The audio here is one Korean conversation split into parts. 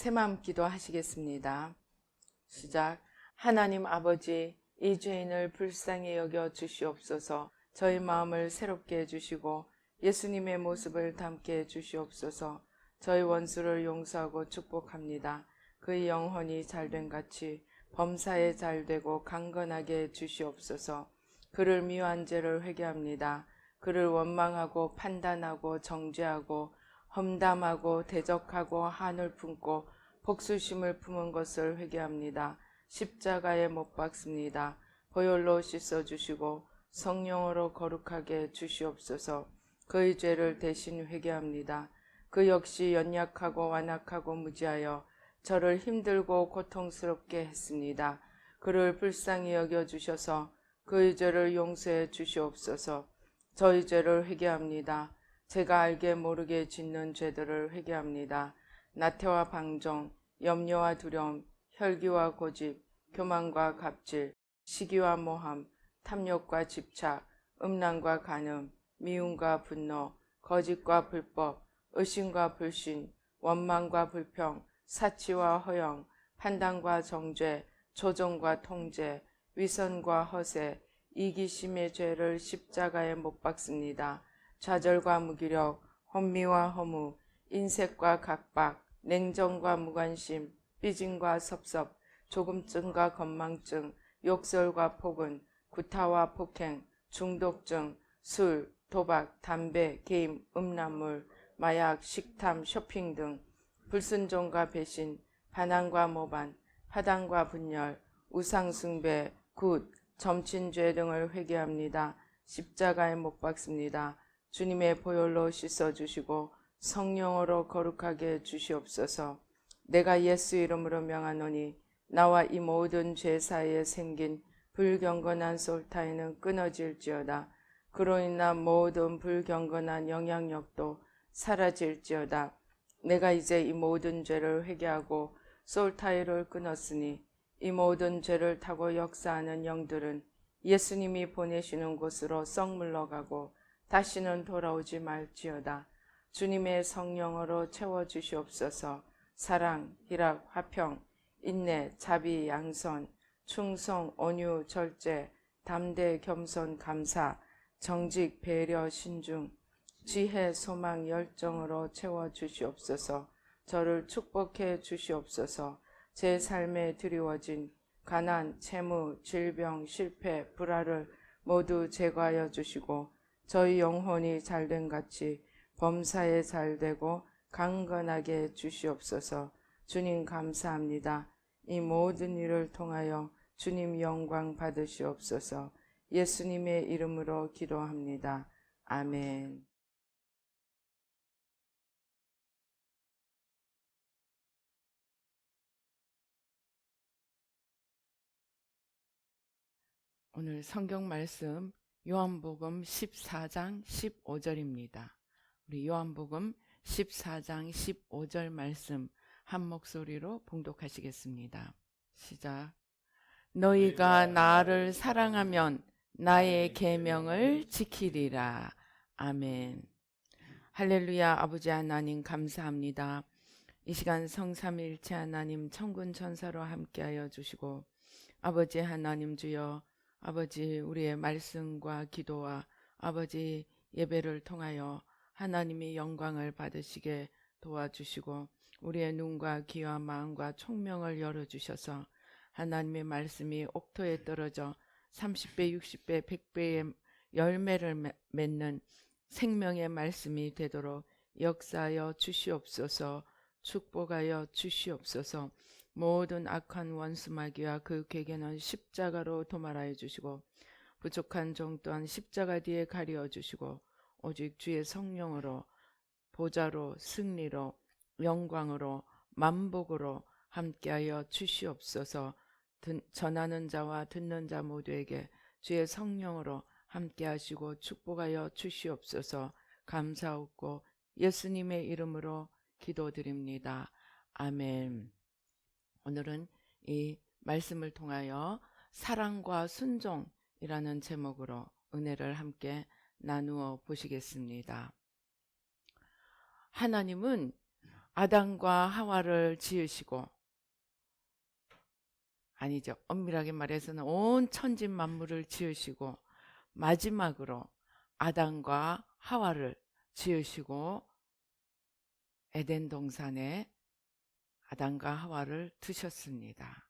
새마음 기도하시겠습니다. 시작. 하나님 아버지, 이 죄인을 불쌍히 여겨 주시옵소서. 저희 마음을 새롭게 해주시고 예수님의 모습을 담게 해주시옵소서. 저희 원수를 용서하고 축복합니다. 그의 영혼이 잘된 같이 범사에 잘되고 강건하게 해주시옵소서. 그를 미워한 죄를 회개합니다. 그를 원망하고 판단하고 정죄하고 험담하고 대적하고 한을 품고 복수심을 품은 것을 회개합니다. 십자가에 못 박습니다. 보혈로 씻어주시고 성령으로 거룩하게 주시옵소서. 그의 죄를 대신 회개합니다. 그 역시 연약하고 완악하고 무지하여 저를 힘들고 고통스럽게 했습니다. 그를 불쌍히 여겨주셔서 그의 죄를 용서해 주시옵소서. 저희 죄를 회개합니다. 제가 알게 모르게 짓는 죄들을 회개합니다. 나태와 방종, 염려와 두려움, 혈기와 고집, 교만과 갑질, 시기와 모함, 탐욕과 집착, 음란과 간음, 미움과 분노, 거짓과 불법, 의심과 불신, 원망과 불평, 사치와 허영, 판단과 정죄, 조종과 통제, 위선과 허세, 이기심의 죄를 십자가에 못 박습니다. 좌절과 무기력, 혼미와 허무, 인색과 각박, 냉정과 무관심, 삐짐과 섭섭, 조금증과 건망증, 욕설과 폭언, 구타와 폭행, 중독증, 술, 도박, 담배, 게임, 음란물, 마약, 식탐, 쇼핑 등 불순종과 배신, 반항과 모반, 파당과 분열, 우상숭배, 굿, 점친죄 등을 회개합니다. 십자가에 못 박습니다. 주님의 보혈로 씻어주시고 성령으로 거룩하게 해주시옵소서. 내가 예수 이름으로 명하노니 나와 이 모든 죄 사이에 생긴 불경건한 솔타이는 끊어질지어다. 그로 인한 모든 불경건한 영향력도 사라질지어다. 내가 이제 이 모든 죄를 회개하고 솔타이를 끊었으니 이 모든 죄를 타고 역사하는 영들은 예수님이 보내시는 곳으로 썩 물러가고 다시는 돌아오지 말지어다. 주님의 성령으로 채워주시옵소서. 사랑, 희락, 화평, 인내, 자비, 양선, 충성, 온유, 절제, 담대, 겸손, 감사, 정직, 배려, 신중, 지혜, 소망, 열정으로 채워주시옵소서. 저를 축복해 주시옵소서. 제 삶에 드리워진 가난, 채무, 질병, 실패, 불화를 모두 제거하여 주시고 저희 영혼이 잘된 같이 범사에 잘되고 강건하게 주시옵소서. 주님 감사합니다. 이 모든 일을 통하여 주님 영광 받으시옵소서. 예수님의 이름으로 기도합니다. 아멘. 오늘 성경 말씀 요한복음 14장 15절입니다. 우리 요한복음 14장 15절 말씀 한 목소리로 봉독하시겠습니다. 시작. 너희가 나를 사랑하면 나의 계명을 지키리라. 아멘. 할렐루야. 아버지 하나님 감사합니다. 이 시간 성삼일체 하나님 천군 천사로 함께하여 주시고 아버지 하나님 주여 아버지 우리의 말씀과 기도와 아버지 예배를 통하여 하나님의 영광을 받으시게 도와주시고 우리의 눈과 귀와 마음과 총명을 열어주셔서 하나님의 말씀이 옥토에 떨어져 30배, 60배, 100배의 열매를 맺는 생명의 말씀이 되도록 역사하여 주시옵소서. 축복하여 주시옵소서. 모든 악한 원수마귀와 그 괴계는 십자가로 도말하여 주시고 부족한 종 또한 십자가 뒤에 가리어 주시고 오직 주의 성령으로 보좌로 승리로 영광으로 만복으로 함께하여 주시옵소서. 전하는 자와 듣는 자 모두에게 주의 성령으로 함께하시고 축복하여 주시옵소서. 감사하고 예수님의 이름으로 기도드립니다. 아멘. 오늘은 이 말씀을 통하여 사랑과 순종이라는 제목으로 은혜를 함께 나누어 보시겠습니다. 하나님은 아담과 하와를 지으시고, 아니죠, 엄밀하게 말해서는 온 천지 만물을 지으시고 마지막으로 아담과 하와를 지으시고 에덴 동산에 아담과 하와를 두셨습니다.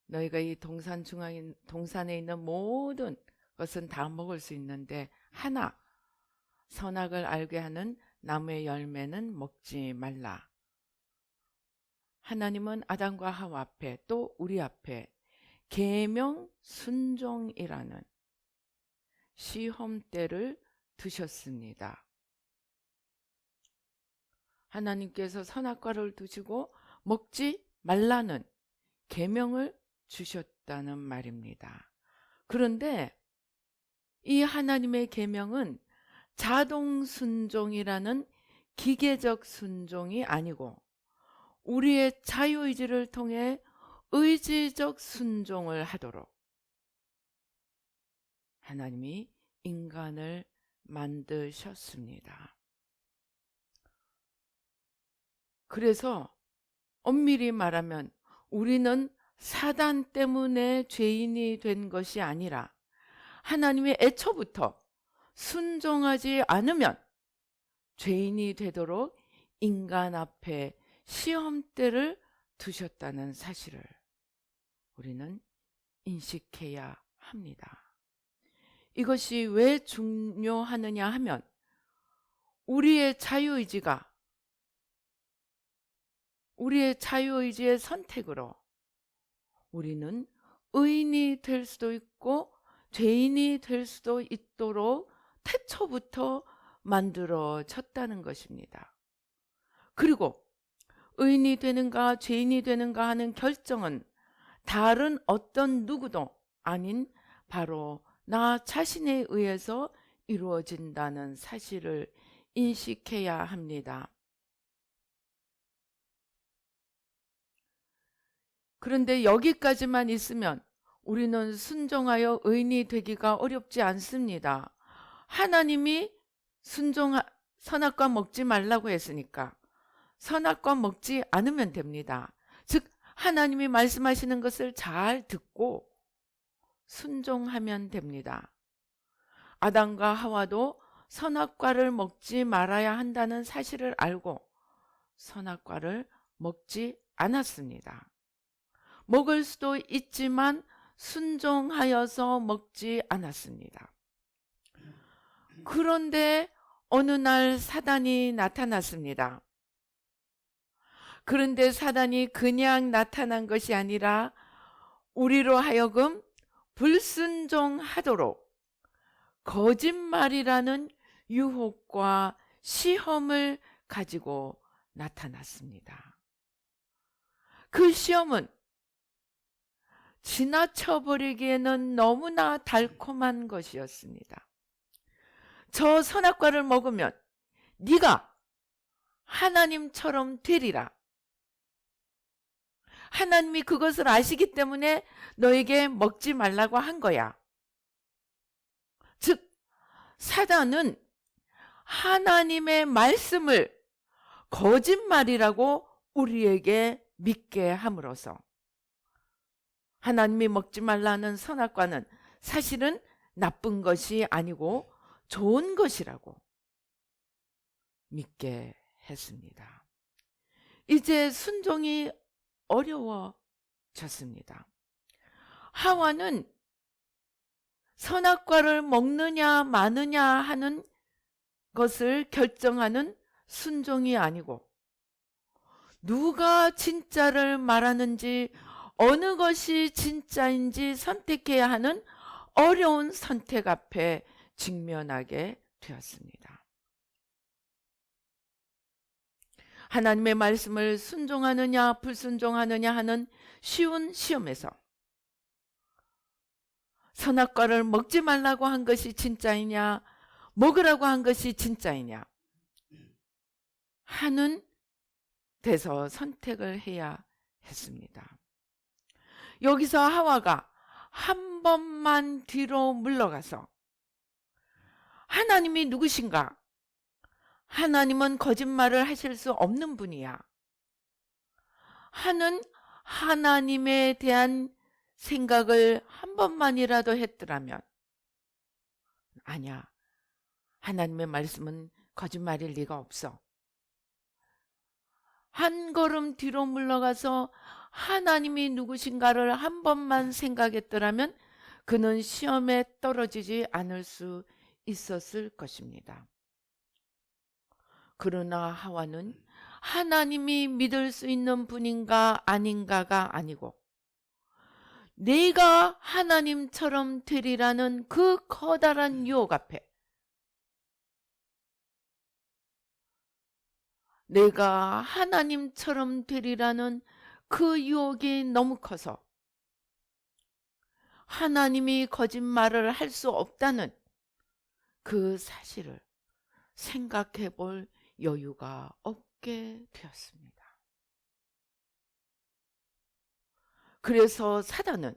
너희가 이 동산에 있는 모든 것은 다 먹을 수 있는데 하나, 선악을 알게 하는 나무의 열매는 먹지 말라. 하나님은 아담과 하와 앞에 또 우리 앞에 계명 순종이라는 시험대를 두셨습니다. 하나님께서 선악과를 두시고 먹지 말라는 계명을 주셨다는 말입니다. 그런데 이 하나님의 계명은 자동 순종이라는 기계적 순종이 아니고 우리의 자유의지를 통해 의지적 순종을 하도록 하나님이 인간을 만드셨습니다. 그래서 엄밀히 말하면 우리는 사단 때문에 죄인이 된 것이 아니라 하나님이 애초부터 순종하지 않으면 죄인이 되도록 인간 앞에 시험대를 두셨다는 사실을 우리는 인식해야 합니다. 이것이 왜 중요하느냐 하면 우리의 자유의지의 선택으로 우리는 의인이 될 수도 있고 죄인이 될 수도 있도록 태초부터 만들어졌다는 것입니다. 그리고 의인이 되는가 죄인이 되는가 하는 결정은 다른 어떤 누구도 아닌 바로 나 자신에 의해서 이루어진다는 사실을 인식해야 합니다. 그런데 여기까지만 있으면 우리는 순종하여 의인이 되기가 어렵지 않습니다. 하나님이 선악과 먹지 말라고 했으니까 선악과 먹지 않으면 됩니다. 즉 하나님이 말씀하시는 것을 잘 듣고 순종하면 됩니다. 아담과 하와도 선악과를 먹지 말아야 한다는 사실을 알고 선악과를 먹지 않았습니다. 먹을 수도 있지만 순종하여서 먹지 않았습니다. 그런데 어느 날 사단이 나타났습니다. 그런데 사단이 그냥 나타난 것이 아니라 우리로 하여금 불순종하도록 거짓말이라는 유혹과 시험을 가지고 나타났습니다. 그 시험은 지나쳐버리기에는 너무나 달콤한 것이었습니다. 저 선악과를 먹으면 네가 하나님처럼 되리라. 하나님이 그것을 아시기 때문에 너에게 먹지 말라고 한 거야. 즉 사단은 하나님의 말씀을 거짓말이라고 우리에게 믿게 함으로써 하나님이 먹지 말라는 선악과는 사실은 나쁜 것이 아니고 좋은 것이라고 믿게 했습니다. 이제 순종이 어려워졌습니다. 하와는 선악과를 먹느냐 마느냐 하는 것을 결정하는 순종이 아니고 누가 진짜를 말하는지 어느 것이 진짜인지 선택해야 하는 어려운 선택 앞에 직면하게 되었습니다. 하나님의 말씀을 순종하느냐 불순종하느냐 하는 쉬운 시험에서 선악과를 먹지 말라고 한 것이 진짜이냐 먹으라고 한 것이 진짜이냐 하는 데서 선택을 해야 했습니다. 여기서 하와가 한 번만 뒤로 물러가서 하나님이 누구신가? 하나님은 거짓말을 하실 수 없는 분이야 하는 하나님에 대한 생각을 한 번만이라도 했더라면, 아니야, 하나님의 말씀은 거짓말일 리가 없어. 한 걸음 뒤로 물러가서 하나님이 누구신가를 한 번만 생각했더라면 그는 시험에 떨어지지 않을 수 있었을 것입니다. 그러나 하와는 하나님이 믿을 수 있는 분인가 아닌가가 아니고 내가 하나님처럼 되리라는 그 커다란 유혹 앞에, 내가 하나님처럼 되리라는 그 유혹이 너무 커서 하나님이 거짓말을 할 수 없다는 그 사실을 생각해 볼 여유가 없게 되었습니다. 그래서 사단은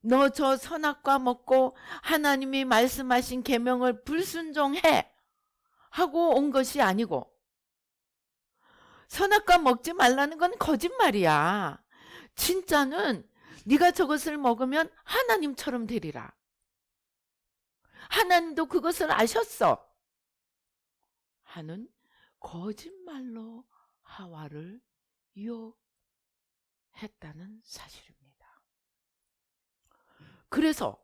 너 저 선악과 먹고 하나님이 말씀하신 계명을 불순종해 하고 온 것이 아니고, 선악과 먹지 말라는 건 거짓말이야. 진짜는 네가 저것을 먹으면 하나님처럼 되리라. 하나님도 그것을 아셨어 하는 거짓말로 하와를 유혹했다는 사실입니다. 그래서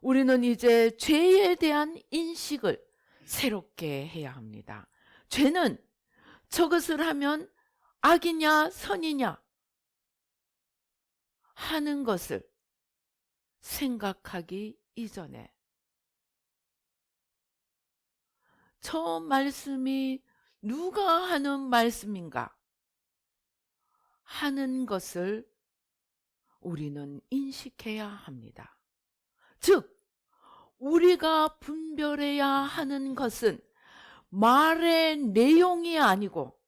우리는 이제 죄에 대한 인식을 새롭게 해야 합니다. 죄는 저것을 하면 악이냐 선이냐 하는 것을 생각하기 이전에 저 말씀이 누가 하는 말씀인가 하는 것을 우리는 인식해야 합니다. 즉, 우리가 분별해야 하는 것은 말의 내용이 아니고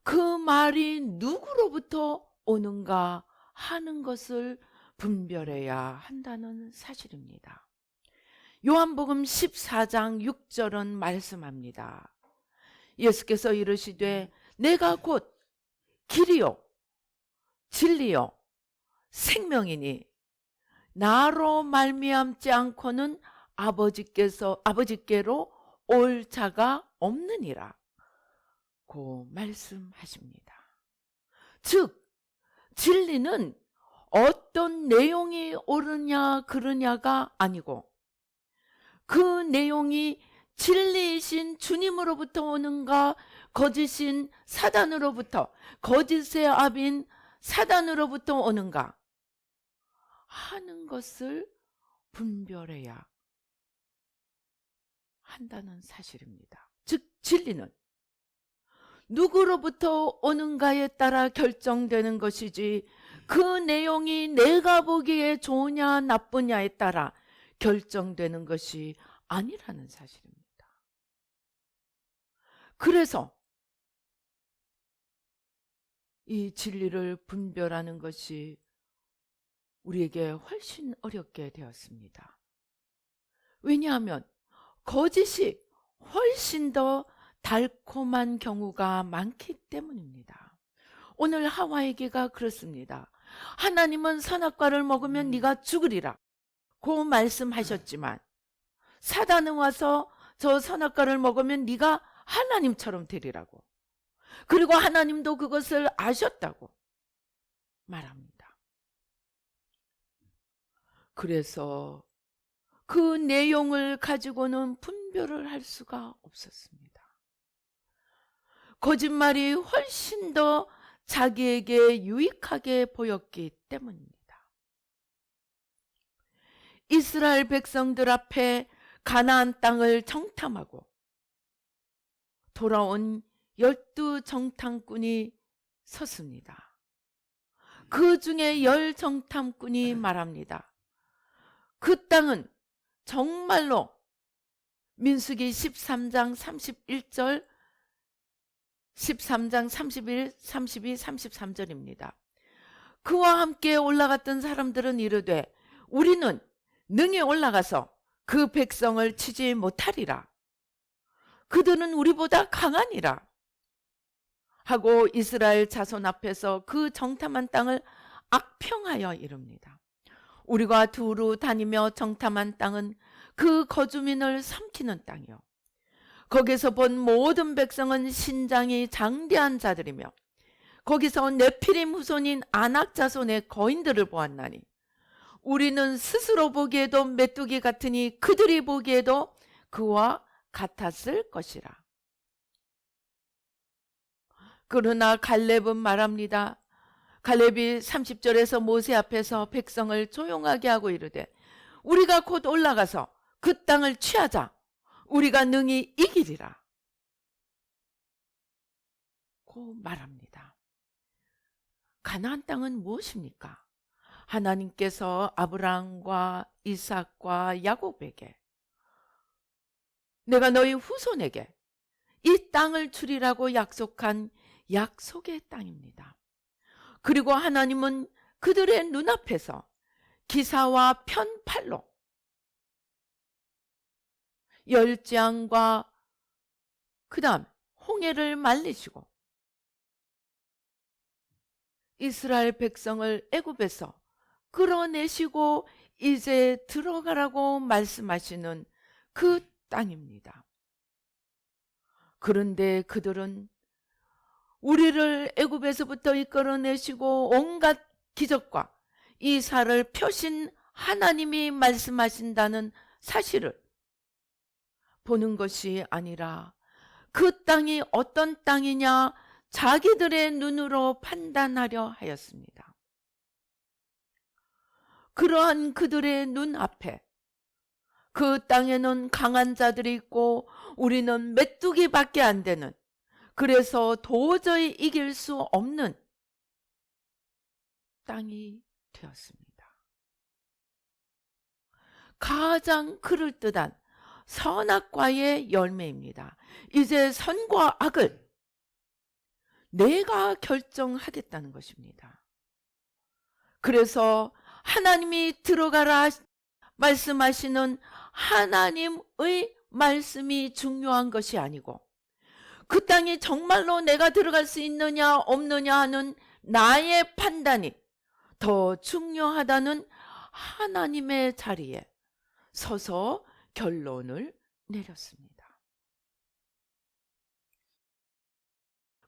그 말이 누구로부터 오는가 하는 것을 분별해야 한다는 사실입니다. 요한복음 14장 6절은 말씀합니다. 예수께서 이르시되 내가 곧 길이요 진리요 생명이니 나로 말미암지 않고는 아버지께로 올 자가 없느니라 고 말씀하십니다. 즉 진리는 어떤 내용이 옳으냐 그르냐가 아니고 그 내용이 진리이신 주님으로부터 오는가 거짓인 사단으로부터, 거짓의 압인 사단으로부터 오는가 하는 것을 분별해야 한다는 사실입니다. 즉 진리는 누구로부터 오는가에 따라 결정되는 것이지 그 내용이 내가 보기에 좋으냐 나쁘냐에 따라 결정되는 것이 아니라는 사실입니다. 그래서 이 진리를 분별하는 것이 우리에게 훨씬 어렵게 되었습니다. 왜냐하면 거짓이 훨씬 더 달콤한 경우가 많기 때문입니다. 오늘 하와에게가 그렇습니다. 하나님은 선악과를 먹으면 네가 죽으리라 고 말씀하셨지만 사단은 와서 저 선악과를 먹으면 네가 하나님처럼 되리라고, 그리고 하나님도 그것을 아셨다고 말합니다. 그래서 그 내용을 가지고는 분별을 할 수가 없었습니다. 거짓말이 훨씬 더 자기에게 유익하게 보였기 때문입니다. 이스라엘 백성들 앞에 가나안 땅을 정탐하고 돌아온 12정탐꾼이 섰습니다. 그 중에 10정탐꾼이 말합니다. 그 땅은 정말로 민수기 13장 31절 13장 31, 32, 33절입니다. 그와 함께 올라갔던 사람들은 이르되 우리는 능히 올라가서 그 백성을 치지 못하리라. 그들은 우리보다 강하니라 하고 이스라엘 자손 앞에서 그 정탐한 땅을 악평하여 이릅니다. 우리가 두루 다니며 정탐한 땅은 그 거주민을 삼키는 땅이요, 거기서 본 모든 백성은 신장이 장대한 자들이며 거기서 네피림 후손인 아낙 자손의 거인들을 보았나니 우리는 스스로 보기에도 메뚜기 같으니 그들이 보기에도 그와 같았을 것이라. 그러나 갈렙은 말합니다. 갈렙이 30절에서 모세 앞에서 백성을 조용하게 하고 이르되 우리가 곧 올라가서 그 땅을 취하자. 우리가 능히 이기리라 고 말합니다. 가나안 땅은 무엇입니까? 하나님께서 아브라함과 이삭과 야곱에게 내가 너희 후손에게 이 땅을 주리라고 약속한 약속의 땅입니다. 그리고 하나님은 그들의 눈앞에서 기사와 편팔로 열재앙과 그 다음 홍해를 말리시고 이스라엘 백성을 애굽에서 끌어내시고 이제 들어가라고 말씀하시는 그 땅입니다. 그런데 그들은 우리를 애굽에서부터 이끌어내시고 온갖 기적과 이사를 펴신 하나님이 말씀하신다는 사실을 보는 것이 아니라 그 땅이 어떤 땅이냐 자기들의 눈으로 판단하려 하였습니다. 그러한 그들의 눈앞에 그 땅에는 강한 자들이 있고 우리는 메뚜기밖에 안 되는, 그래서 도저히 이길 수 없는 땅이 되었습니다. 가장 그럴듯한 선악과의 열매입니다. 이제 선과 악을 내가 결정하겠다는 것입니다. 그래서 하나님이 들어가라 말씀하시는 하나님의 말씀이 중요한 것이 아니고 그 땅이 정말로 내가 들어갈 수 있느냐 없느냐 하는 나의 판단이 더 중요하다는 하나님의 자리에 서서 결론을 내렸습니다.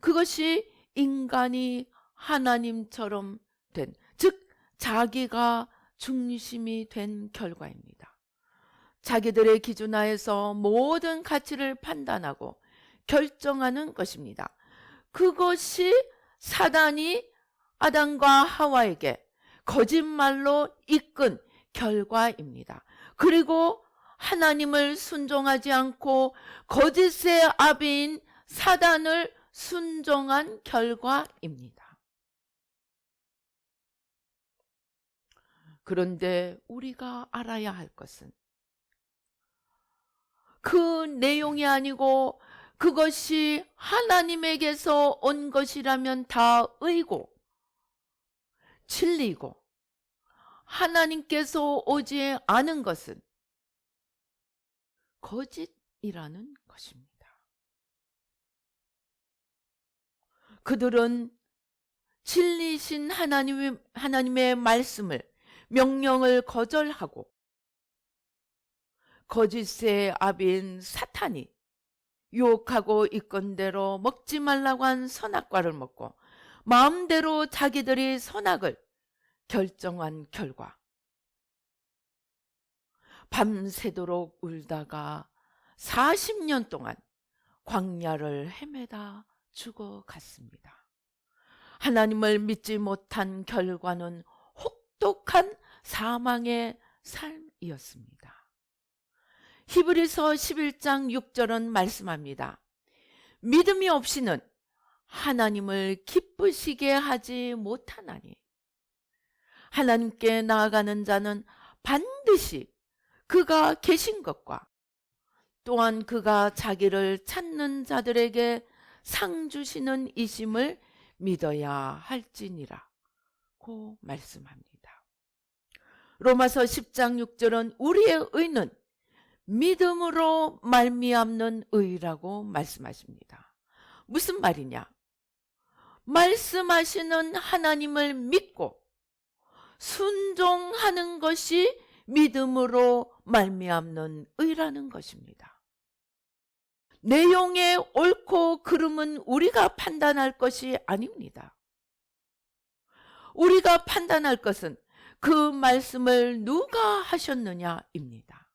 그것이 인간이 하나님처럼 된, 즉 자기가 중심이 된 결과입니다. 자기들의 기준 하에서 모든 가치를 판단하고 결정하는 것입니다. 그것이 사단이 아담과 하와에게 거짓말로 이끈 결과입니다. 그리고 하나님을 순종하지 않고 거짓의 아비인 사단을 순종한 결과입니다. 그런데 우리가 알아야 할 것은 그 내용이 아니고 그것이 하나님에게서 온 것이라면 다 의고 진리고 하나님께서 오지 않은 것은 거짓이라는 것입니다. 그들은 진리신 하나님의 말씀을, 명령을 거절하고 거짓의 아비인 사탄이 유혹하고 이건대로 먹지 말라고 한 선악과를 먹고 마음대로 자기들이 선악을 결정한 결과 밤새도록 울다가 40년 동안 광야를 헤매다 죽어갔습니다. 하나님을 믿지 못한 결과는 혹독한 사망의 삶이었습니다. 히브리서 11장 6절은 말씀합니다. 믿음이 없이는 하나님을 기쁘시게 하지 못하나니 하나님께 나아가는 자는 반드시 그가 계신 것과 또한 그가 자기를 찾는 자들에게 상 주시는 이심을 믿어야 할지니라 고 말씀합니다. 로마서 10장 6절은 우리의 의는 믿음으로 말미암는 의라고 말씀하십니다. 무슨 말이냐? 말씀하시는 하나님을 믿고 순종하는 것이 믿음으로 말미암는 의라는 것입니다. 내용의 옳고 그름은 우리가 판단할 것이 아닙니다. 우리가 판단할 것은 그 말씀을 누가 하셨느냐입니다.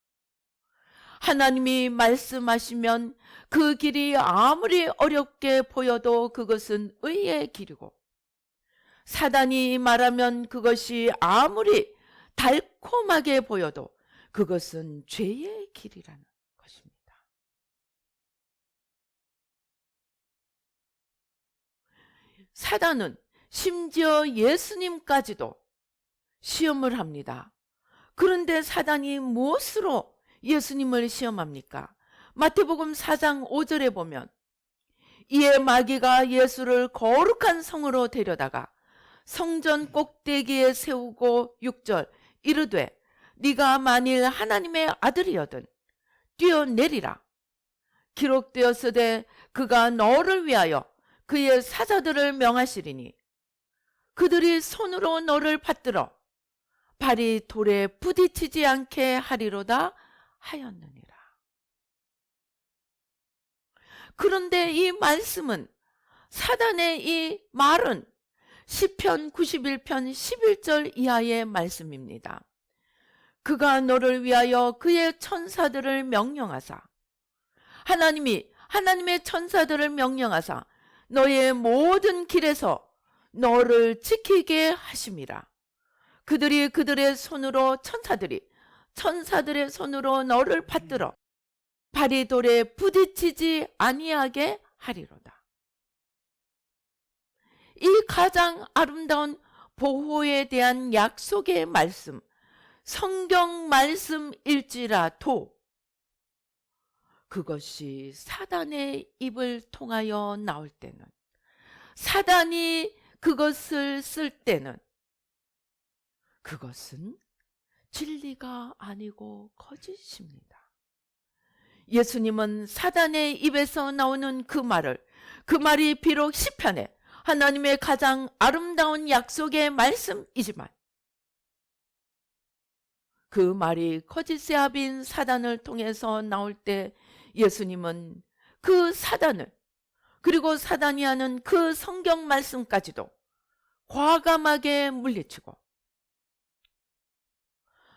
하나님이 말씀하시면 그 길이 아무리 어렵게 보여도 그것은 의의 길이고, 사단이 말하면 그것이 아무리 달콤하게 보여도 그것은 죄의 길이라는 것입니다. 사단은 심지어 예수님까지도 시험을 합니다. 그런데 사단이 무엇으로 예수님을 시험합니까? 마태복음 4장 5절에 보면 이에 마귀가 예수를 거룩한 성으로 데려다가 성전 꼭대기에 세우고 6절 이르되 네가 만일 하나님의 아들이여든 뛰어내리라. 기록되었으되 그가 너를 위하여 그의 사자들을 명하시리니 그들이 손으로 너를 받들어 발이 돌에 부딪히지 않게 하리로다 하였느니라. 그런데 이 말씀은, 사단의 이 말은 시편 91편 11절 이하의 말씀입니다. 그가 너를 위하여 그의 천사들을 명령하사, 하나님이 하나님의 천사들을 명령하사 너의 모든 길에서 너를 지키게 하심이라. 그들이 그들의 손으로 천사들의 손으로 너를 받들어 발이 돌에 부딪히지 아니하게 하리로다. 이 가장 아름다운 보호에 대한 약속의 말씀, 성경 말씀일지라도 그것이 사단의 입을 통하여 나올 때는, 사단이 그것을 쓸 때는 그것은 진리가 아니고 거짓입니다. 예수님은 사단의 입에서 나오는 그 말이 비록 시편에 하나님의 가장 아름다운 약속의 말씀이지만 그 말이 거짓의 아비인 사단을 통해서 나올 때 예수님은 그 사단을, 그리고 사단이 하는 그 성경 말씀까지도 과감하게 물리치고,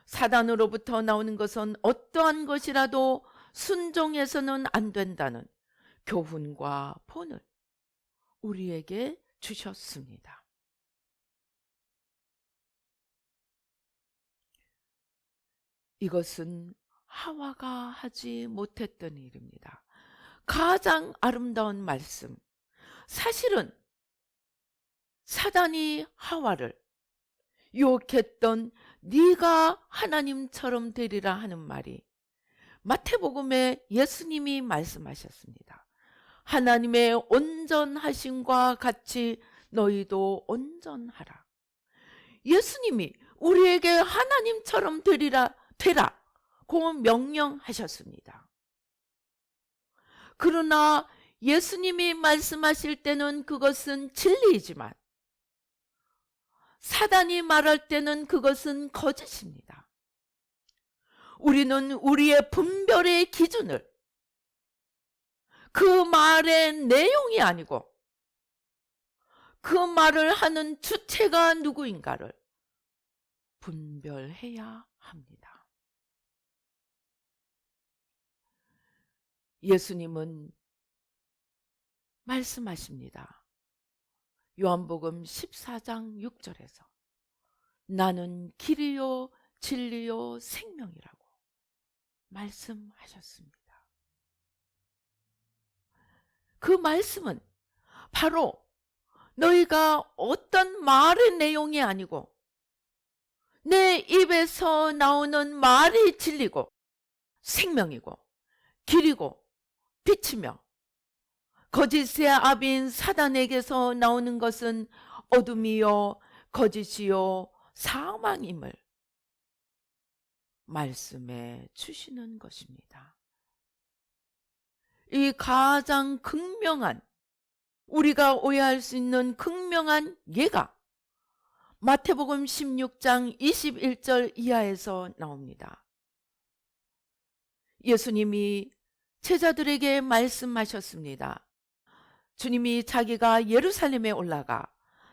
사단으로부터 나오는 것은 어떠한 것이라도 순종해서는 안 된다는 교훈과 본을 우리에게 주셨습니다. 이것은 하와가 하지 못했던 일입니다. 가장 아름다운 말씀. 사실은 사단이 하와를 유혹했던 네가 하나님처럼 되리라 하는 말이 마태복음에 예수님이 말씀하셨습니다. 하나님의 온전하심과 같이 너희도 온전하라. 예수님이 우리에게 하나님처럼 되라고 명령하셨습니다. 그러나 예수님이 말씀하실 때는 그것은 진리이지만 사단이 말할 때는 그것은 거짓입니다. 우리는 우리의 분별의 기준을 그 말의 내용이 아니고 그 말을 하는 주체가 누구인가를 분별해야 합니다. 예수님은 말씀하십니다. 요한복음 14장 6절에서 나는 길이요 진리요 생명이라고 말씀하셨습니다. 그 말씀은 바로 너희가 어떤 말의 내용이 아니고 내 입에서 나오는 말이 진리고 생명이고 길이고 빛이며, 거짓의 아비인 사단에게서 나오는 것은 어둠이요 거짓이요 사망임을 말씀해 주시는 것입니다. 이 가장 극명한, 우리가 오해할 수 있는 극명한 예가 마태복음 16장 21절 이하에서 나옵니다. 예수님이 제자들에게 말씀하셨습니다. 주님이 자기가 예루살렘에 올라가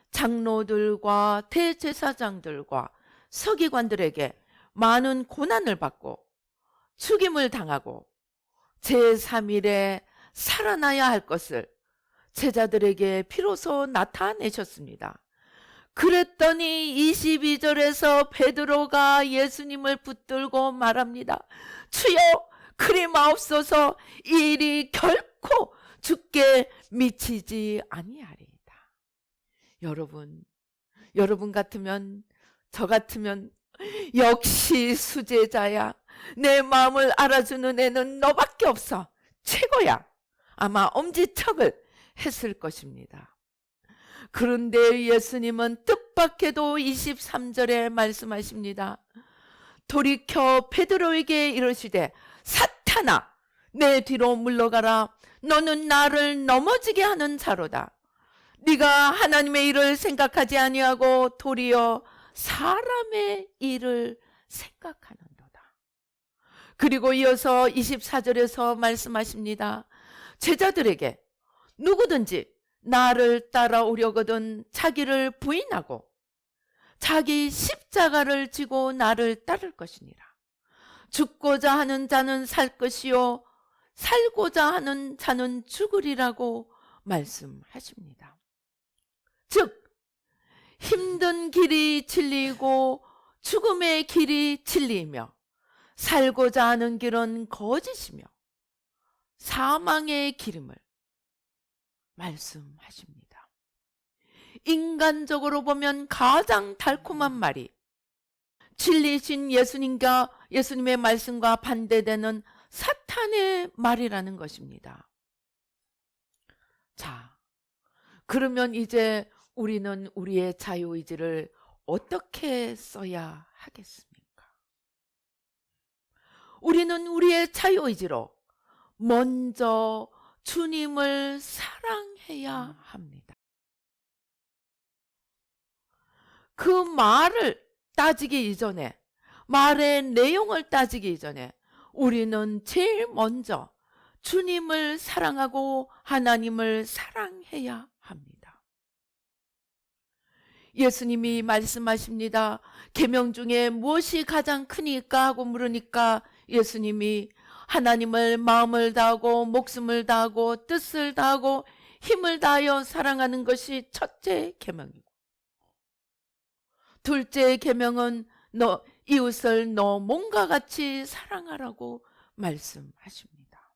장로들과 대제사장들과 서기관들에게 많은 고난을 받고 죽임을 당하고 제3일에 살아나야 할 것을 제자들에게 비로소 나타내셨습니다. 그랬더니 22절에서 베드로가 예수님을 붙들고 말합니다. 주여, 그리 마옵소서. 이 일이 결코 죽게 미치지 아니하리이다. 여러분 같으면, 저 같으면 역시 수제자야, 내 마음을 알아주는 애는 너밖에 없어, 최고야, 아마 엄지척을 했을 것입니다. 그런데 예수님은 뜻밖에도 23절에 말씀하십니다. 돌이켜 베드로에게 이르시되, 사탄아, 내 뒤로 물러가라. 너는 나를 넘어지게 하는 자로다. 네가 하나님의 일을 생각하지 아니하고 도리어 사람의 일을 생각하는도다. 그리고 이어서 24절에서 말씀하십니다. 제자들에게 누구든지 나를 따라오려거든 자기를 부인하고 자기 십자가를 지고 나를 따를 것이니라. 죽고자 하는 자는 살 것이요 살고자 하는 자는 죽으리라고 말씀하십니다. 즉 힘든 길이 진리이고 죽음의 길이 진리이며 살고자 하는 길은 거짓이며 사망의 길임을 말씀하십니다. 인간적으로 보면 가장 달콤한 말이 진리신 예수님의 말씀과 반대되는 사탄의 말이라는 것입니다. 자, 그러면 이제 우리는 우리의 자유의지를 어떻게 써야 하겠습니까? 우리는 우리의 자유의지로 먼저 주님을 사랑해야 합니다. 그 말을 따지기 이전에, 말의 내용을 따지기 이전에 우리는 제일 먼저 주님을 사랑하고 하나님을 사랑해야 합니다. 예수님이 말씀하십니다. 계명 중에 무엇이 가장 크니까 하고 물으니까 예수님이 하나님을 마음을 다하고 목숨을 다하고 뜻을 다하고 힘을 다하여 사랑하는 것이 첫째 계명이고, 둘째 계명은 너 이웃을 너 몸과 같이 사랑하라고 말씀하십니다.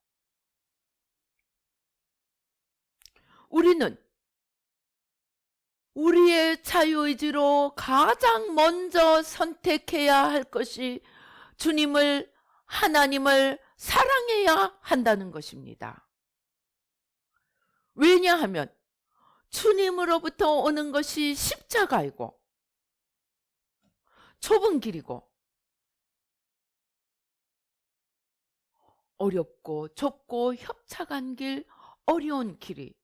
우리는 우리의 자유의지로 가장 먼저 선택해야 할 것이 주님을, 하나님을 사랑해야 한다는 것입니다. 왜냐하면 주님으로부터 오는 것이 십자가이고 좁은 길이고 어렵고 좁고 협착한 길, 어려운 길이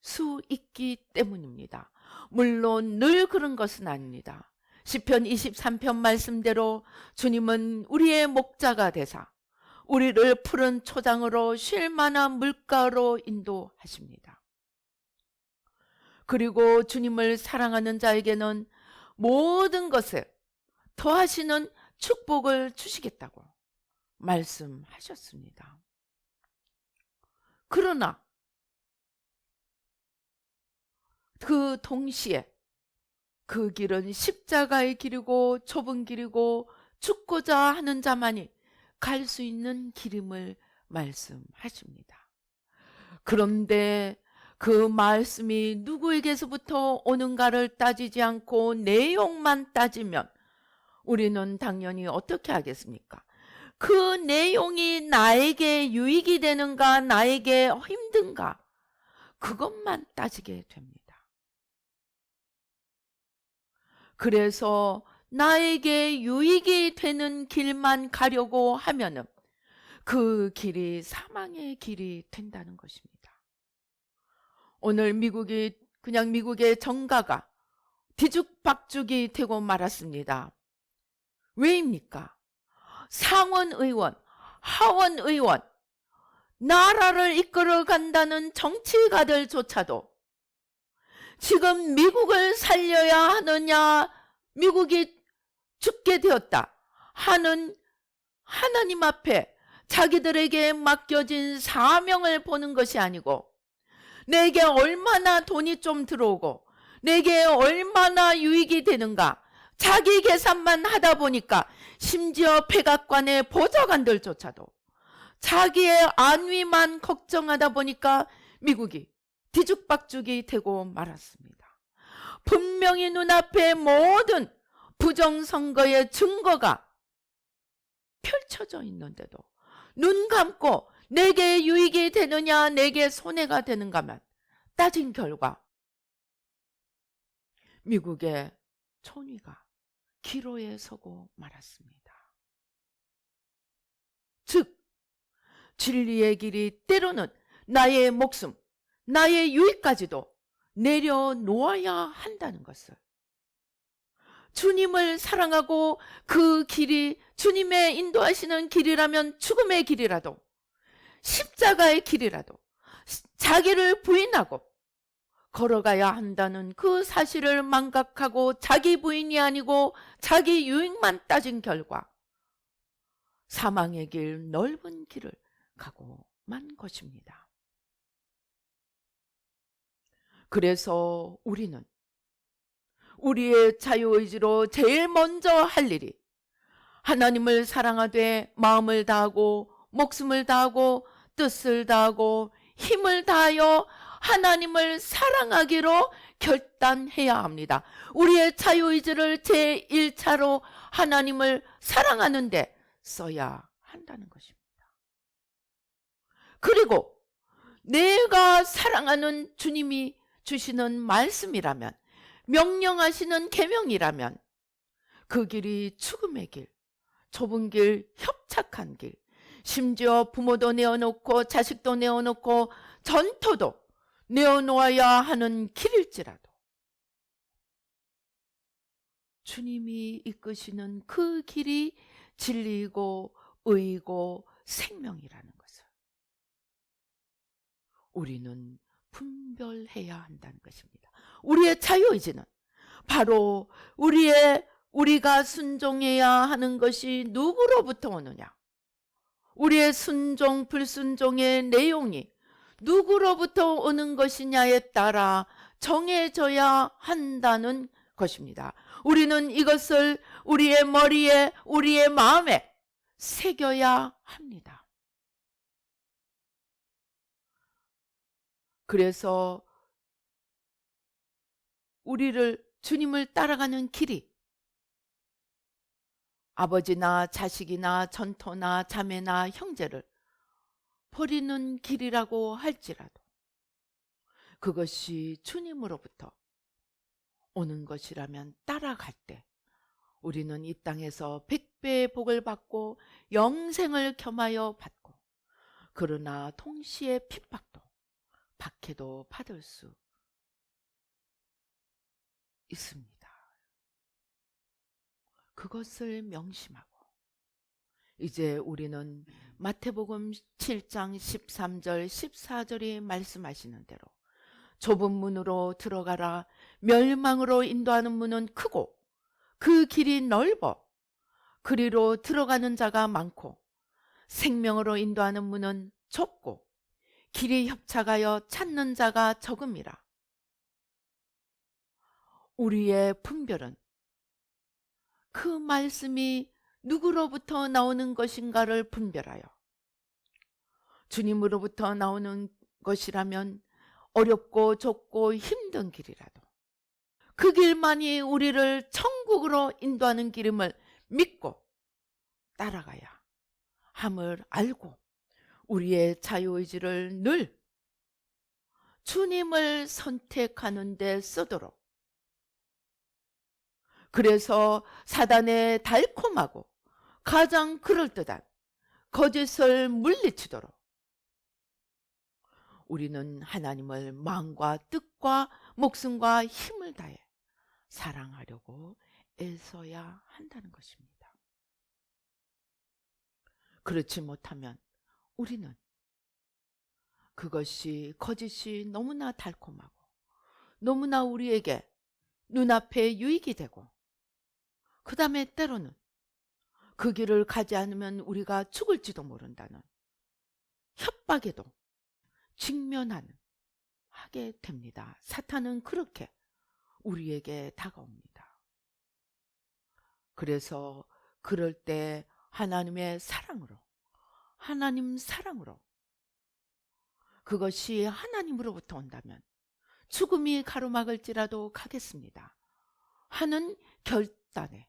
수 있기 때문입니다. 물론 늘 그런 것은 아닙니다. 시편 23편 말씀대로 주님은 우리의 목자가 되사 우리를 푸른 초장으로 쉴 만한 물가로 인도하십니다. 그리고 주님을 사랑하는 자에게는 모든 것을 더하시는 축복을 주시겠다고 말씀하셨습니다. 그러나 그 동시에 그 길은 십자가의 길이고 좁은 길이고 죽고자 하는 자만이 갈 수 있는 길임을 말씀하십니다. 그런데 그 말씀이 누구에게서부터 오는가를 따지지 않고 내용만 따지면 우리는 당연히 어떻게 하겠습니까? 그 내용이 나에게 유익이 되는가, 나에게 힘든가, 그것만 따지게 됩니다. 그래서 나에게 유익이 되는 길만 가려고 하면은 그 길이 사망의 길이 된다는 것입니다. 오늘 미국의 정가가 뒤죽박죽이 되고 말았습니다. 왜입니까? 상원 의원, 하원 의원, 나라를 이끌어 간다는 정치가들조차도 지금 미국을 살려야 하느냐, 미국이 죽게 되었다 하는 하나님 앞에 자기들에게 맡겨진 사명을 보는 것이 아니고, 내게 얼마나 돈이 좀 들어오고 내게 얼마나 유익이 되는가, 자기 계산만 하다 보니까 심지어 백악관의 보좌관들조차도 자기의 안위만 걱정하다 보니까 미국이 뒤죽박죽이 되고 말았습니다. 분명히 눈앞에 모든 부정선거의 증거가 펼쳐져 있는데도 눈 감고 내게 유익이 되느냐, 내게 손해가 되는가만 따진 결과 미국의 총리가 기로에 서고 말았습니다. 즉, 진리의 길이 때로는 나의 목숨, 나의 유익까지도 내려놓아야 한다는 것을, 주님을 사랑하고 그 길이 주님의 인도하시는 길이라면 죽음의 길이라도, 십자가의 길이라도 자기를 부인하고 걸어가야 한다는 그 사실을 망각하고 자기 부인이 아니고 자기 유익만 따진 결과 사망의 길, 넓은 길을 가고 만 것입니다. 그래서 우리는 우리의 자유의지로 제일 먼저 할 일이 하나님을 사랑하되 마음을 다하고 목숨을 다하고 뜻을 다하고 힘을 다하여 하나님을 사랑하기로 결단해야 합니다. 우리의 자유의지를 제1차로 하나님을 사랑하는 데 써야 한다는 것입니다. 그리고 내가 사랑하는 주님이 주시는 말씀이라면, 명령하시는 계명이라면 그 길이 죽음의 길, 좁은 길, 협착한 길, 심지어 부모도 내어놓고 자식도 내어놓고 전토도 내어놓아야 하는 길일지라도 주님이 이끄시는 그 길이 진리이고 의이고 생명이라는 것을 우리는 분별해야 한다는 것입니다. 우리의 자유의지는 바로 우리가 순종해야 하는 것이 누구로부터 오느냐, 우리의 순종 불순종의 내용이 누구로부터 오는 것이냐에 따라 정해져야 한다는 것입니다. 우리는 이것을 우리의 머리에, 우리의 마음에 새겨야 합니다. 그래서 주님을 따라가는 길이 아버지나 자식이나 전토나 자매나 형제를 버리는 길이라고 할지라도 그것이 주님으로부터 오는 것이라면 따라갈 때 우리는 이 땅에서 100배의 복을 받고 영생을 겸하여 받고, 그러나 동시에 핍박도 박해도 받을 수 있습니다. 그것을 명심하고 이제 우리는 마태복음 7장 13절 14절이 말씀하시는 대로 좁은 문으로 들어가라. 멸망으로 인도하는 문은 크고 그 길이 넓어 그리로 들어가는 자가 많고, 생명으로 인도하는 문은 좁고 길이 협착하여 찾는 자가 적음이라. 우리의 분별은 그 말씀이 누구로부터 나오는 것인가를 분별하여 주님으로부터 나오는 것이라면 어렵고 좁고 힘든 길이라도 그 길만이 우리를 천국으로 인도하는 길임을 믿고 따라가야 함을 알고 우리의 자유의지를 늘 주님을 선택하는 데 쓰도록, 그래서 사단의 달콤하고 가장 그럴듯한 거짓을 물리치도록 우리는 하나님을 마음과 뜻과 목숨과 힘을 다해 사랑하려고 애써야 한다는 것입니다. 그렇지 못하면 우리는 그것이 거짓이 너무나 달콤하고 너무나 우리에게 눈앞에 유익이 되고 그 다음에 때로는 그 길을 가지 않으면 우리가 죽을지도 모른다는 협박에도 직면하게 됩니다. 사탄은 그렇게 우리에게 다가옵니다. 그래서 그럴 때 하나님 사랑으로 그것이 하나님으로부터 온다면 죽음이 가로막을지라도 가겠습니다 하는 결단의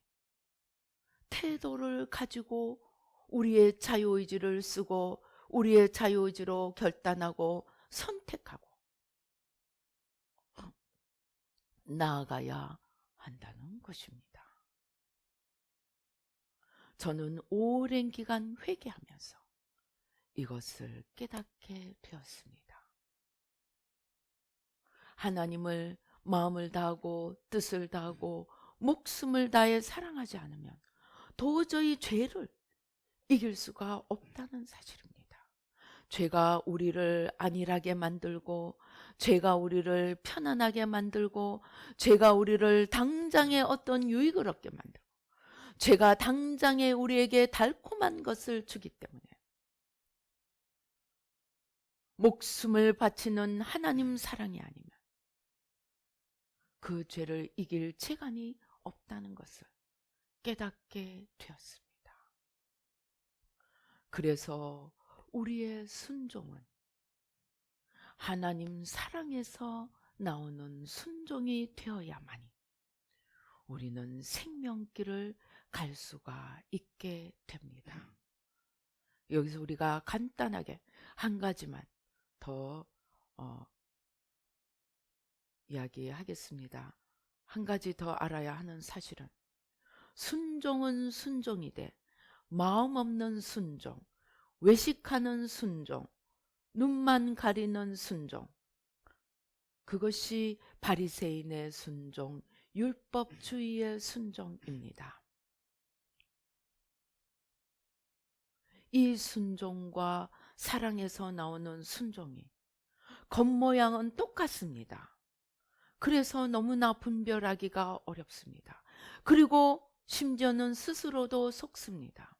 태도를 가지고 우리의 자유의지를 쓰고 우리의 자유의지로 결단하고 선택하고 나아가야 한다는 것입니다. 저는 오랜 기간 회개하면서 이것을 깨닫게 되었습니다. 하나님을 마음을 다하고 뜻을 다하고 목숨을 다해 사랑하지 않으면 도저히 죄를 이길 수가 없다는 사실입니다. 죄가 우리를 안일하게 만들고 죄가 우리를 편안하게 만들고 죄가 우리를 당장에 어떤 유익을 얻게 만들고 죄가 당장에 우리에게 달콤한 것을 주기 때문에 목숨을 바치는 하나님 사랑이 아니면 그 죄를 이길 재간이 없다는 것을 깨닫게 되었습니다. 그래서 우리의 순종은 하나님 사랑에서 나오는 순종이 되어야만이 우리는 생명길을 갈 수가 있게 됩니다. 여기서 우리가 간단하게 한 가지만 더 이야기하겠습니다. 한 가지 더 알아야 하는 사실은 순종은 순종이되 마음 없는 순종, 외식하는 순종, 눈만 가리는 순종, 그것이 바리새인의 순종, 율법주의의 순종입니다. 이 순종과 사랑에서 나오는 순종이 겉모양은 똑같습니다. 그래서 너무나 분별하기가 어렵습니다. 그리고 심지어는 스스로도 속습니다.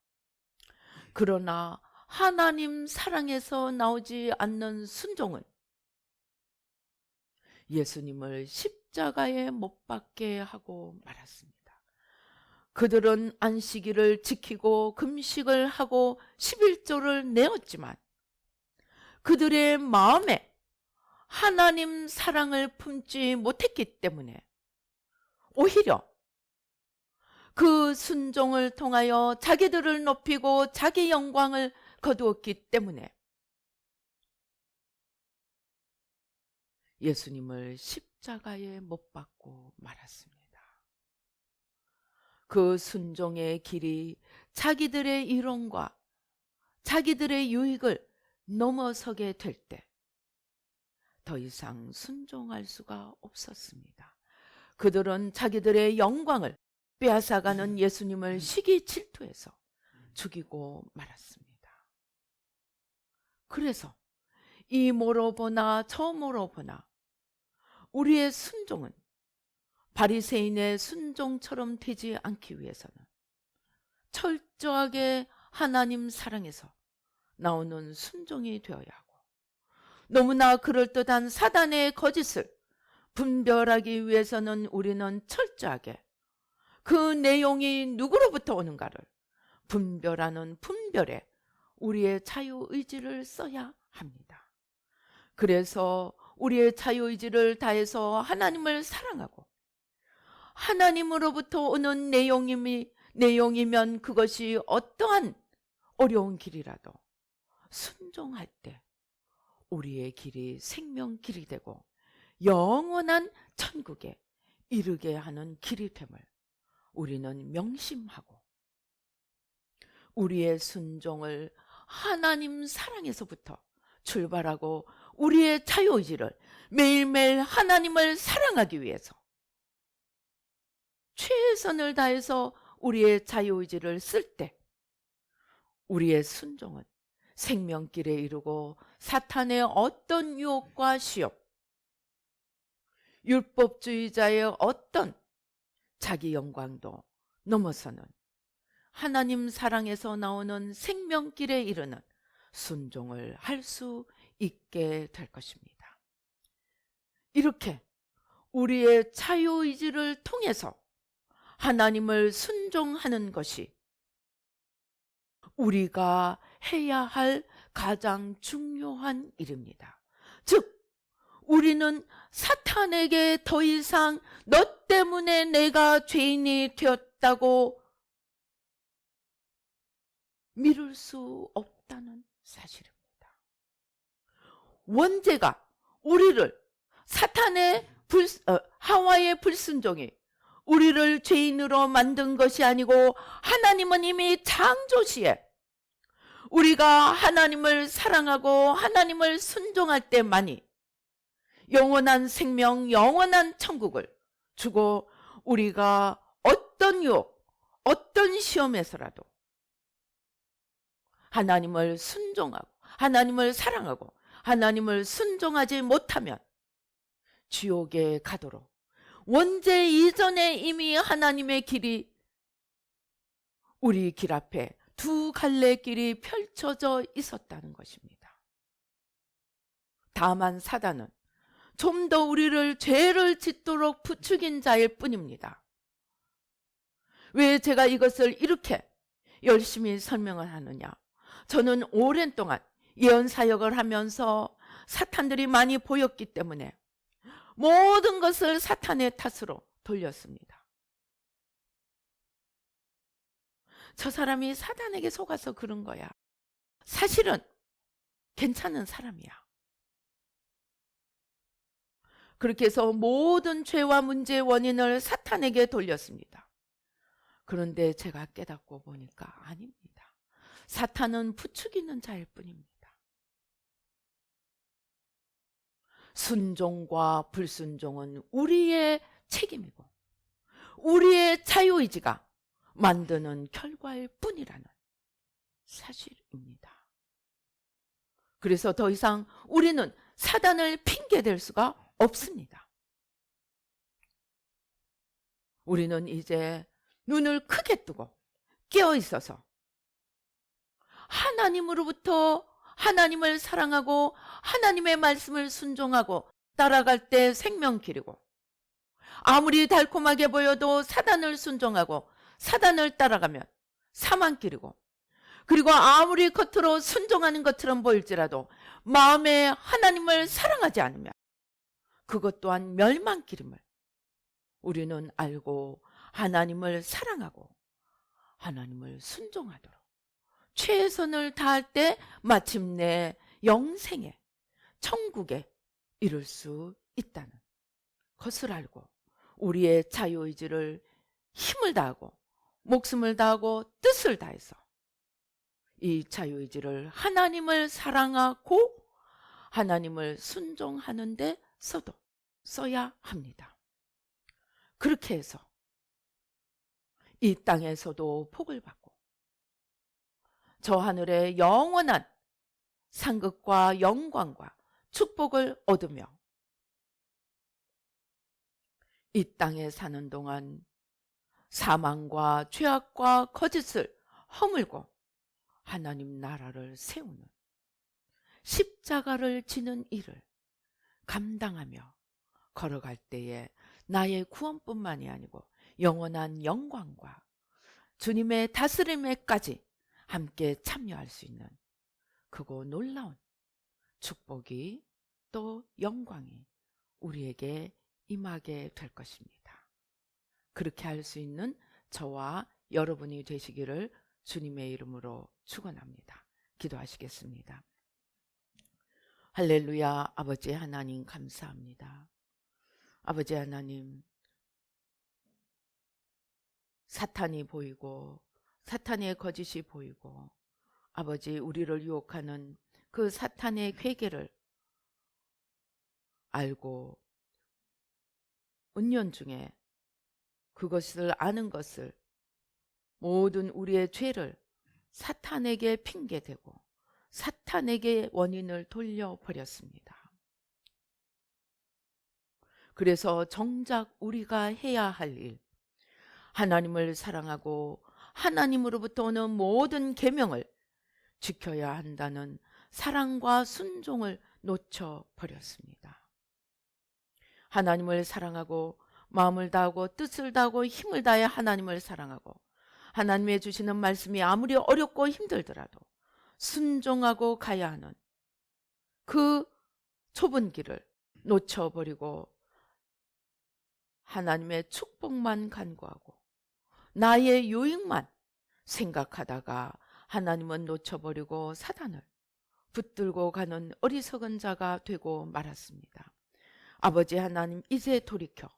그러나 하나님 사랑에서 나오지 않는 순종은 예수님을 십자가에 못 박게 하고 말았습니다. 그들은 안식일을 지키고 금식을 하고 11조를 내었지만 그들의 마음에 하나님 사랑을 품지 못했기 때문에 오히려 그 순종을 통하여 자기들을 높이고 자기 영광을 거두었기 때문에 예수님을 십자가에 못 박고 말았습니다. 그 순종의 길이 자기들의 이론과 자기들의 유익을 넘어서게 될 때 더 이상 순종할 수가 없었습니다. 그들은 자기들의 영광을 빼앗아가는 예수님을 시기 질투해서 죽이고 말았습니다. 그래서 이 모로 보나 저 모로 보나 우리의 순종은 바리새인의 순종처럼 되지 않기 위해서는 철저하게 하나님 사랑에서 나오는 순종이 되어야 하고 너무나 그럴듯한 사단의 거짓을 분별하기 위해서는 우리는 철저하게 그 내용이 누구로부터 오는가를 분별하는 분별에 우리의 자유의지를 써야 합니다. 그래서 우리의 자유의지를 다해서 하나님을 사랑하고 하나님으로부터 오는 내용이면 그것이 어떠한 어려운 길이라도 순종할 때 우리의 길이 생명길이 되고 영원한 천국에 이르게 하는 길이 됨을 우리는 명심하고 우리의 순종을 하나님 사랑에서부터 출발하고 우리의 자유의지를 매일매일 하나님을 사랑하기 위해서 최선을 다해서 우리의 자유의지를 쓸 때 우리의 순종은 생명길에 이르고 사탄의 어떤 유혹과 시험, 율법주의자의 어떤 자기 영광도 넘어서는 하나님 사랑에서 나오는 생명길에 이르는 순종을 할 수 있게 될 것입니다. 이렇게 우리의 자유의지를 통해서 하나님을 순종하는 것이 우리가 해야 할 가장 중요한 일입니다. 즉, 우리는 사탄에게 더 이상 너 때문에 내가 죄인이 되었다고 미룰 수 없다는 사실입니다. 원죄가 우리를 사탄의 하와의 불순종이 우리를 죄인으로 만든 것이 아니고 하나님은 이미 창조시에 우리가 하나님을 사랑하고 하나님을 순종할 때만이 영원한 생명, 영원한 천국을 주고 우리가 어떤 유혹, 어떤 시험에서라도 하나님을 순종하고 하나님을 사랑하고 하나님을 순종하지 못하면 지옥에 가도록 원죄 이전에 이미 하나님의 길이 우리 길 앞에 두 갈래 길이 펼쳐져 있었다는 것입니다. 다만 사단은 좀 더 우리를 죄를 짓도록 부추긴 자일 뿐입니다. 왜 제가 이것을 이렇게 열심히 설명을 하느냐? 저는 오랜 동안 예언 사역을 하면서 사탄들이 많이 보였기 때문에 모든 것을 사탄의 탓으로 돌렸습니다. 저 사람이 사탄에게 속아서 그런 거야. 사실은 괜찮은 사람이야. 그렇게 해서 모든 죄와 문제의 원인을 사탄에게 돌렸습니다. 그런데 제가 깨닫고 보니까 아닙니다. 사탄은 부추기는 자일 뿐입니다. 순종과 불순종은 우리의 책임이고 우리의 자유의지가 만드는 결과일 뿐이라는 사실입니다. 그래서 더 이상 우리는 사단을 핑계댈 수가 없습니다. 우리는 이제 눈을 크게 뜨고 깨어 있어서 하나님으로부터 하나님을 사랑하고 하나님의 말씀을 순종하고 따라갈 때 생명길이고 아무리 달콤하게 보여도 사단을 순종하고 사단을 따라가면 사망길이고 그리고 아무리 겉으로 순종하는 것처럼 보일지라도 마음에 하나님을 사랑하지 않으면 그것 또한 멸망길임을 우리는 알고 하나님을 사랑하고 하나님을 순종하도록 최선을 다할 때 마침내 영생에 천국에 이룰 수 있다는 것을 알고 우리의 자유의지를 힘을 다하고 목숨을 다하고 뜻을 다해서 이 자유의지를 하나님을 사랑하고 하나님을 순종하는 데 써야 합니다. 그렇게 해서 이 땅에서도 복을 받고 저 하늘의 영원한 상급과 영광과 축복을 얻으며 이 땅에 사는 동안 사망과 죄악과 거짓을 허물고 하나님 나라를 세우는 십자가를 지는 일을 감당하며 걸어갈 때에 나의 구원뿐만이 아니고 영원한 영광과 주님의 다스림에까지 함께 참여할 수 있는 크고 놀라운 축복이 또 영광이 우리에게 임하게 될 것입니다. 그렇게 할 수 있는 저와 여러분이 되시기를 주님의 이름으로 축원합니다. 기도하시겠습니다. 할렐루야. 아버지 하나님 감사합니다. 아버지 하나님, 사탄이 보이고 사탄의 거짓이 보이고 아버지 우리를 유혹하는 그 사탄의 괴계를 알고 은연중에 그것을 아는 것을 모든 우리의 죄를 사탄에게 핑계대고 사탄에게 원인을 돌려버렸습니다. 그래서 정작 우리가 해야 할 일, 하나님을 사랑하고 하나님으로부터 오는 모든 계명을 지켜야 한다는 사랑과 순종을 놓쳐버렸습니다. 하나님을 사랑하고 마음을 다하고 뜻을 다하고 힘을 다해 하나님을 사랑하고 하나님의 주시는 말씀이 아무리 어렵고 힘들더라도 순종하고 가야 하는 그 좁은 길을 놓쳐버리고 하나님의 축복만 간구하고 나의 유익만 생각하다가 하나님은 놓쳐버리고 사단을 붙들고 가는 어리석은 자가 되고 말았습니다. 아버지 하나님, 이제 돌이켜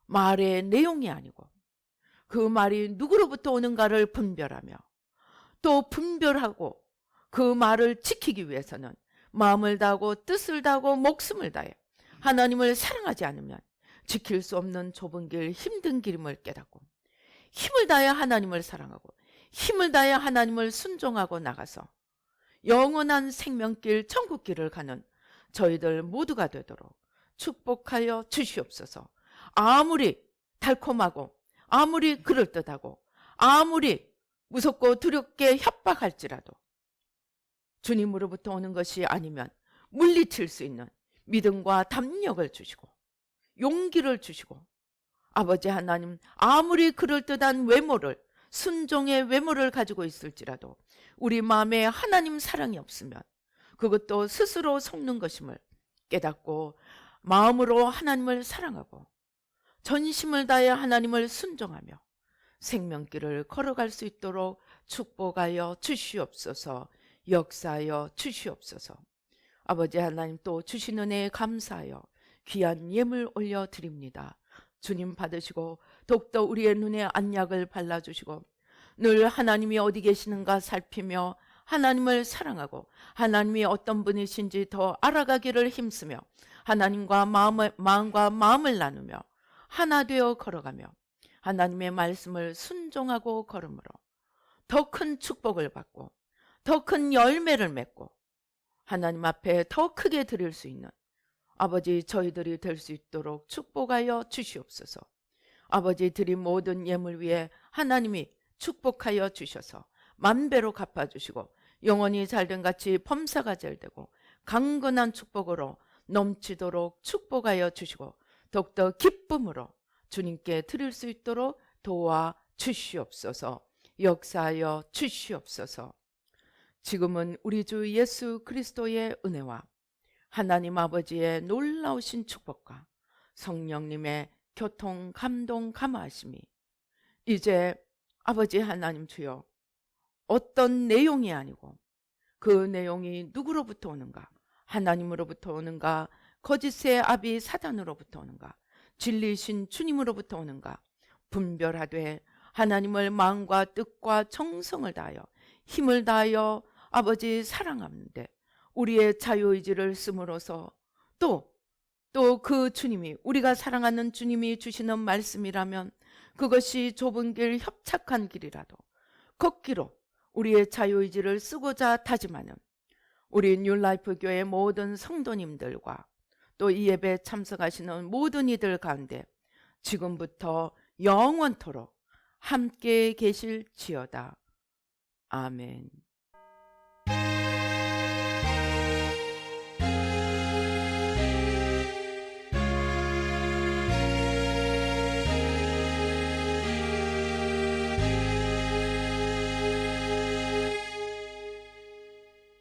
말의 내용이 아니고 그 말이 누구로부터 오는가를 분별하며 또 분별하고 그 말을 지키기 위해서는 마음을 다하고 뜻을 다하고 목숨을 다해 하나님을 사랑하지 않으면 지킬 수 없는 좁은 길, 힘든 길임을 깨닫고 힘을 다해 하나님을 사랑하고 힘을 다해 하나님을 순종하고 나가서 영원한 생명길, 천국길을 가는 저희들 모두가 되도록 축복하여 주시옵소서. 아무리 달콤하고 아무리 그럴듯하고 아무리 무섭고 두렵게 협박할지라도 주님으로부터 오는 것이 아니면 물리칠 수 있는 믿음과 담력을 주시고 용기를 주시고 아버지 하나님, 아무리 그럴듯한 외모를 순종의 외모를 가지고 있을지라도 우리 마음에 하나님 사랑이 없으면 그것도 스스로 속는 것임을 깨닫고 마음으로 하나님을 사랑하고 전심을 다해 하나님을 순종하며 생명길을 걸어갈 수 있도록 축복하여 주시옵소서. 역사하여 주시옵소서. 아버지 하나님, 또 주신 은혜에 감사하여 귀한 예물 올려드립니다. 주님 받으시고 더욱더 우리의 눈에 안약을 발라주시고 늘 하나님이 어디 계시는가 살피며 하나님을 사랑하고 하나님이 어떤 분이신지 더 알아가기를 힘쓰며 하나님과 마음과 마음을 나누며 하나 되어 걸어가며 하나님의 말씀을 순종하고 걸음으로 더 큰 축복을 받고 더 큰 열매를 맺고 하나님 앞에 더 크게 드릴 수 있는 아버지 저희들이 될 수 있도록 축복하여 주시옵소서. 아버지 드린 모든 예물 위에 하나님이 축복하여 주셔서 만배로 갚아주시고 영원히 잘된 같이 범사가 잘되고 강건한 축복으로 넘치도록 축복하여 주시고 더욱더 기쁨으로 주님께 드릴 수 있도록 도와 주시옵소서. 역사하여 주시옵소서. 지금은 우리 주 예수 그리스도의 은혜와 하나님 아버지의 놀라우신 축복과 성령님의 교통, 감동, 감화하심이 이제 아버지 하나님 주여 어떤 내용이 아니고 그 내용이 누구로부터 오는가, 하나님으로부터 오는가, 거짓의 아비 사단으로부터 오는가, 진리신 주님으로부터 오는가 분별하되 하나님을 마음과 뜻과 정성을 다하여 힘을 다하여 아버지 사랑하는데 우리의 자유의지를 쓰므로서 또 그 주님이, 우리가 사랑하는 주님이 주시는 말씀이라면 그것이 좁은 길, 협착한 길이라도 걷기로 우리의 자유의지를 쓰고자 다짐하는 우리 뉴라이프 교회 모든 성도님들과 또 이 예배에 참석하시는 모든 이들 가운데 지금부터 영원토록 함께 계실지어다. 아멘.